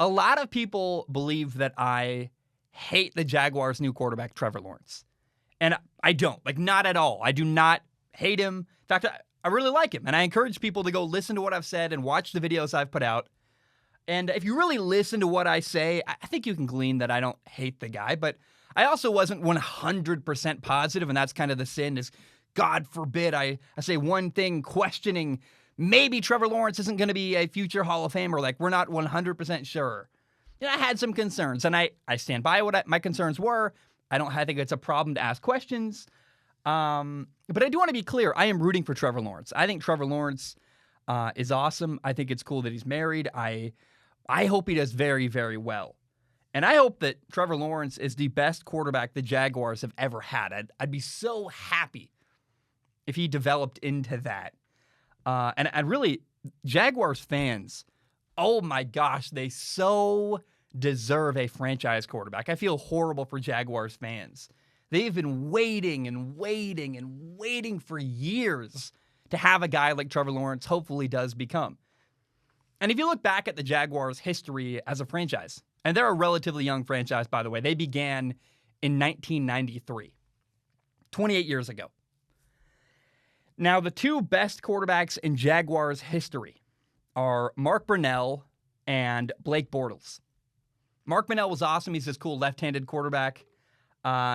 A lot of people believe that I hate the Jaguars' new quarterback, Trevor Lawrence. And I don't. Like, not at all. I do not hate him. In fact, I really like him. And I encourage people to go listen to what I've said and watch the videos I've put out. And if you really listen to what I say, I think you can glean that I don't hate the guy. But I also wasn't 100% positive, and that's kind of the sin is, God forbid, I say one thing questioning maybe Trevor Lawrence isn't going to be a future Hall of Famer. Like, we're not 100% sure. I had some concerns, and I stand by what my concerns were. I think it's a problem to ask questions. But I do want to be clear. I am rooting for Trevor Lawrence. I think Trevor Lawrence is awesome. I think it's cool that he's married. I hope he does very, very well. And I hope that Trevor Lawrence is the best quarterback the Jaguars have ever had. I'd be so happy if he developed into that. And really, Jaguars fans, oh my gosh, they so deserve a franchise quarterback. I feel horrible for Jaguars fans. They've been waiting and waiting and waiting for years to have a guy like Trevor Lawrence hopefully does become. And if you look back at the Jaguars' history as a franchise, and they're a relatively young franchise, by the way, they began in 1993, 28 years ago. Now, the two best quarterbacks in Jaguars history are Mark Brunell and Blake Bortles. Mark Brunell was awesome. He's this cool left-handed quarterback.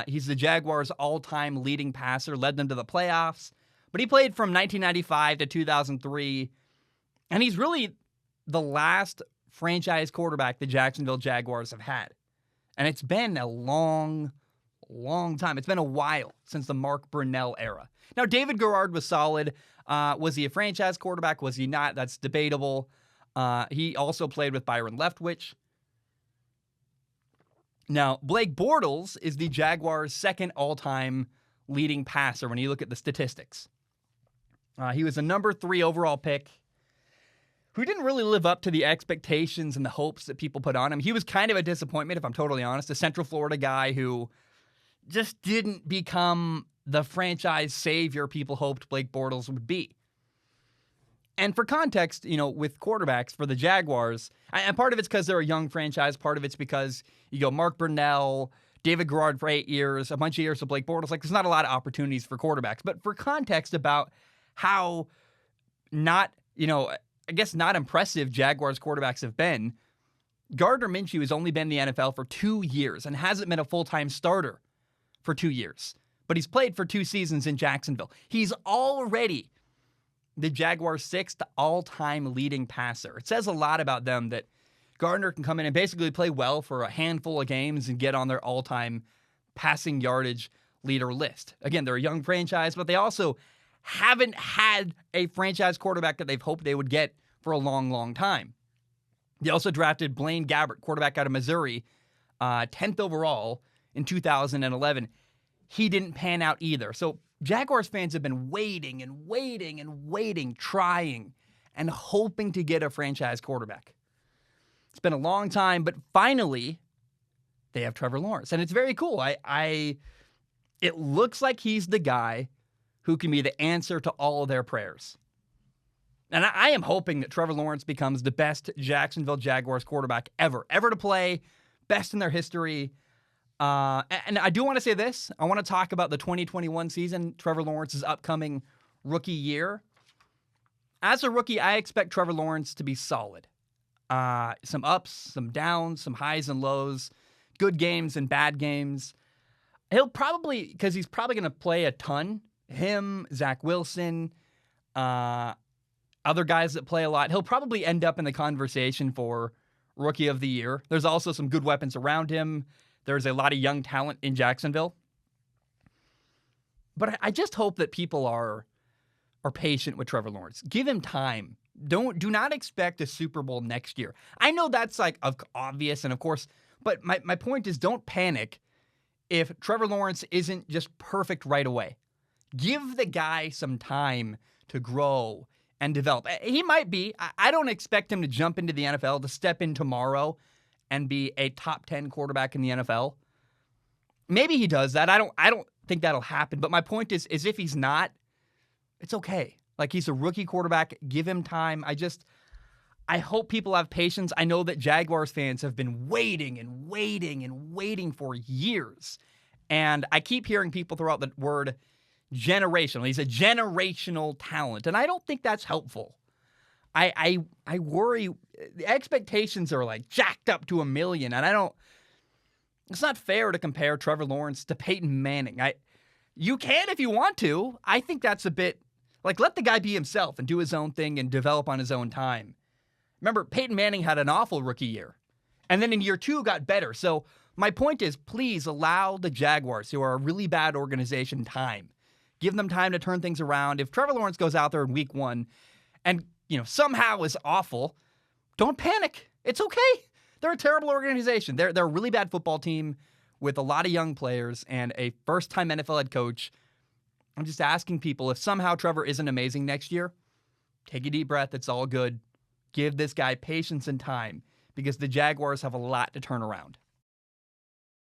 He's the Jaguars' all-time leading passer, led them to the playoffs. But he played from 1995 to 2003, and he's really the last franchise quarterback the Jacksonville Jaguars have had. And it's been a long, long time. It's been a while since the Mark Brunell era. Now, David Garrard was solid. Was he a franchise quarterback? Was he not? That's debatable. He also played with Byron Leftwich. Now, Blake Bortles is the Jaguars' second all-time leading passer when you look at the statistics. He was a number 3 overall pick who didn't really live up to the expectations and the hopes that people put on him. He was kind of a disappointment, if I'm totally honest. A Central Florida guy who just didn't become the franchise savior people hoped Blake Bortles would be. And for context, with quarterbacks for the Jaguars, and part of it's because they're a young franchise, part of it's because you go Mark Brunell, David Garrard for 8 years, a bunch of years of Blake Bortles. Like, there's not a lot of opportunities for quarterbacks. But for context about how not impressive Jaguars quarterbacks have been, Gardner Minshew has only been in the NFL for 2 years and hasn't been a full-time starter for 2 years. But he's played for 2 seasons in Jacksonville. He's already the Jaguars' 6th all-time leading passer. It says a lot about them that Gardner can come in and basically play well for a handful of games and get on their all-time passing yardage leader list. Again, they're a young franchise, but they also haven't had a franchise quarterback that they've hoped they would get for a long, long time. They also drafted Blaine Gabbert, quarterback out of Missouri, 10th overall in 2011. He didn't pan out either. So Jaguars fans have been waiting and waiting and waiting, trying and hoping to get a franchise quarterback. It's been a long time, but finally they have Trevor Lawrence, and it's very cool. It looks like he's the guy who can be the answer to all of their prayers. And I am hoping that Trevor Lawrence becomes the best Jacksonville Jaguars quarterback ever to play, best in their history. And I do want to say this. I want to talk about the 2021 season, Trevor Lawrence's upcoming rookie year. As a rookie, I expect Trevor Lawrence to be solid. Some ups, some downs, some highs and lows, good games and bad games. He'll probably, because he's probably going to play a ton, him, Zach Wilson, other guys that play a lot, he'll probably end up in the conversation for Rookie of the Year. There's also some good weapons around him. There's a lot of young talent in Jacksonville. But I just hope that people are patient with Trevor Lawrence. Give him time. Do not expect a Super Bowl next year. I know that's like obvious, and of course, but my point is, don't panic if Trevor Lawrence isn't just perfect right away. Give the guy some time to grow and develop. He might be. I don't expect him to jump into the NFL, to step in tomorrow and be a top 10 quarterback in the NFL. Maybe he does that. I don't think that'll happen. But my point is if he's not, it's okay. Like, he's a rookie quarterback. Give him time. I hope people have patience. I know that Jaguars fans have been waiting and waiting and waiting for years. And I keep hearing people throw out the word generational. He's a generational talent. And I don't think that's helpful. I worry. The expectations are like jacked up to 1,000,000. And it's not fair to compare Trevor Lawrence to Peyton Manning. You can if you want to. I think that's a bit like, let the guy be himself and do his own thing and develop on his own time. Remember, Peyton Manning had an awful rookie year, and then in year 2 got better. So my point is, please allow the Jaguars, who are a really bad organization, time. Give them time to turn things around. If Trevor Lawrence goes out there in week 1 and somehow is awful, don't panic. It's okay. They're a terrible organization. They're a really bad football team with a lot of young players and a first-time NFL head coach. I'm just asking people, if somehow Trevor isn't amazing next year, take a deep breath. It's all good. Give this guy patience and time because the Jaguars have a lot to turn around.